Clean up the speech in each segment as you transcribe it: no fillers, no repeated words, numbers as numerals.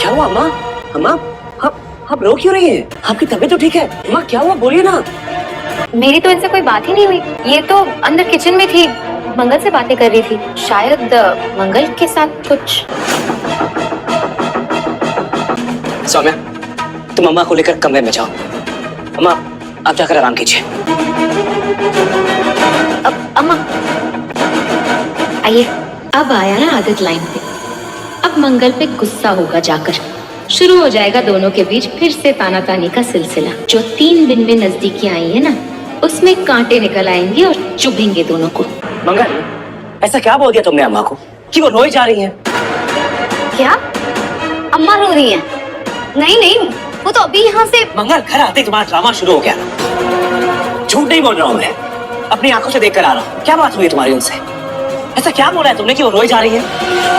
क्या हुआ अम्मा? अम्मा आप रो क्यों रही हैं? आपकी तबीयत तो ठीक है? अम्मा क्या हुआ, बोलिए ना। मेरी तो इनसे कोई बात ही नहीं हुई। ये तो अंदर किचन में थी, मंगल से बातें कर रही थी। शायद मंगल के साथ कुछ। सौम्या, तुम अम्मा को लेकर कमरे में जाओ। अम्मा आप जाकर आराम कीजिए। अब अम्मा आइए। अब आया ना आदित लाइन पे। अब मंगल पे गुस्सा होगा जाकर। शुरू हो जाएगा दोनों के बीच फिर से तानातानी का सिलसिला। जो 3 दिन में नजदीकी आई है ना, उसमें कांटे निकल आएंगे और चुभेंगे दोनों को। मंगल, ऐसा क्या बोल दिया तुमने अम्मा को कि वो रोई जा रही हैं? क्या अम्मा रो रही हैं? नहीं नहीं, वो तो अभी यहाँ से। मंगल, घर आते ही तुम्हारा ड्रामा शुरू हो गया ना। झूठ नहीं बोल रहा हूँ मैं, अपनी आंखों से देख कर आ रहा हूँ। क्या बात हुई तुम्हारी उनसे? ऐसा क्या बोला है तुमने कि वो रोई जा रही है?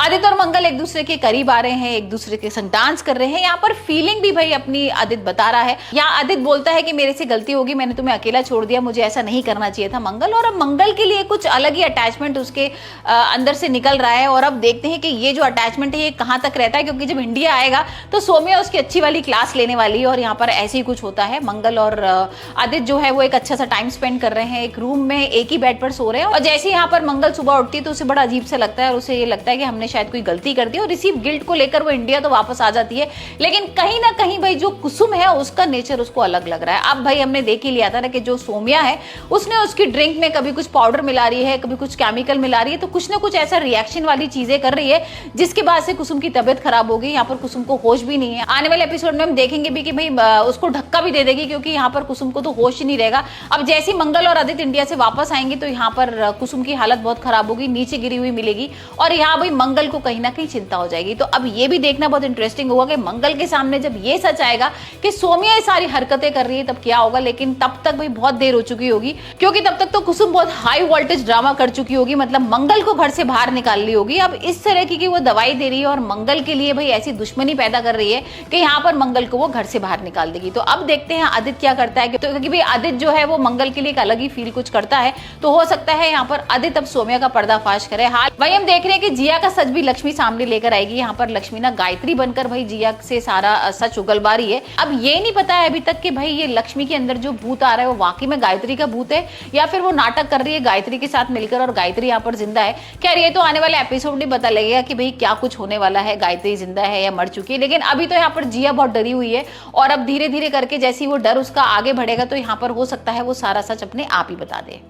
आदित्य और मंगल एक दूसरे के करीब आ रहे हैं, एक दूसरे के संग डांस कर रहे हैं। यहाँ पर फीलिंग भी भाई अपनी आदित्य बता रहा है। यहाँ आदित्य बोलता है कि मेरे से गलती होगी, मैंने तुम्हें अकेला छोड़ दिया, मुझे ऐसा नहीं करना चाहिए था मंगल। और अब मंगल के लिए कुछ अलग ही अटैचमेंट उसके अंदर से निकल रहा है। और अब देखते हैं कि ये जो अटैचमेंट है ये कहाँ तक रहता है, क्योंकि जब इंडिया आएगा तो सौम्या उसकी अच्छी वाली क्लास लेने वाली है। और यहाँ पर ऐसे ही कुछ होता है। मंगल और आदित्य जो है वो एक अच्छा सा टाइम स्पेंड कर रहे हैं, एक रूम में एक ही बेड पर सो रहे हैं। और जैसे यहाँ पर मंगल सुबह उठती है तो उसे बड़ा अजीब सा लगता है और उसे ये लगता है कि हमने शायद कोई गलती कर दी। और इसी गिल्ट को लेकर वो इंडिया तो वापस आ जाती है। लेकिन कहीं ना कहीं भाई जो कुसुम है उसका नेचर उसको अलग लग रहा है। अब भाई हमने देख ही लिया था ना कि जो सौम्या है उसने उसकी ड्रिंक में कभी कुछ पाउडर मिला रही है, कभी कुछ केमिकल मिला रही है, तो कुछ ना कुछ ऐसा रिएक्शन वाली चीजें कर रही है जिसके बाद से कुसुम की तबियत खराब हो गई। यहाँ पर कुसुम को होश भी नहीं है। आने वाले एपिसोड में हम देखेंगे भी कि भाई उसको धक्का भी दे देगी, क्योंकि यहाँ पर कुसुम को तो होश ही नहीं रहेगा। अब जैसे ही मंगल और आदित्य इंडिया से वापस आएंगे तो यहाँ पर कुसुम की हालत बहुत खराब होगी, नीचे गिरी हुई मिलेगी। और यहाँ भाई मंगल को कहीं ना कहीं चिंता हो जाएगी। तो अब ये भी देखना बहुत इंटरेस्टिंग होगा कि मंगल के सामने जब ये सच आएगा कि सौम्या ये सारी हरकतें कर रही है तब क्या होगा। लेकिन तब तक भाई बहुत देर हो चुकी होगी, क्योंकि तब तक तो कुसुम बहुत हाई वोल्टेज ड्रामा कर चुकी होगी, मतलब मंगल को घर से बाहर निकाल ली होगी। अब इस तरह की वो दवाई दे रही है और मंगल के लिए भाई ऐसी दुश्मनी पैदा कर रही है कि यहाँ पर मंगल को वो घर से बाहर निकाल देगी। तो अब देखते हैं आदित्य क्या करता है, क्योंकि भाई आदित्य जो है वो मंगल के लिए एक अलग ही फील कुछ करता है। तो हो सकता है यहाँ पर आदित्य अब सौम्या का पर्दाफाश करे। हाल वही हम देख रहे हैं कि जिया का सच भी लक्ष्मी सामने लेकर आएगी। यहाँ पर लक्ष्मी ना गायत्री बनकर भाई जिया से सारा सच उगलवा रही है। अब ये नहीं पता है अभी तक कि भाई ये लक्ष्मी के अंदर जो भूत आ रहा है वो वाकई में गायत्री का भूत है या फिर वो नाटक कर रही है गायत्री के साथ मिलकर और गायत्री यहाँ पर जिंदा है। खैर ये तो आने वाले एपिसोड में पता लगेगा कि भाई क्या कुछ होने वाला है, गायत्री जिंदा है या मर चुकी है। लेकिन अभी तो यहाँ पर जिया बहुत डरी हुई है और अब धीरे धीरे करके जैसे वो डर उसका आगे बढ़ेगा तो यहाँ पर हो सकता है वो सारा सच अपने आप ही बता दे।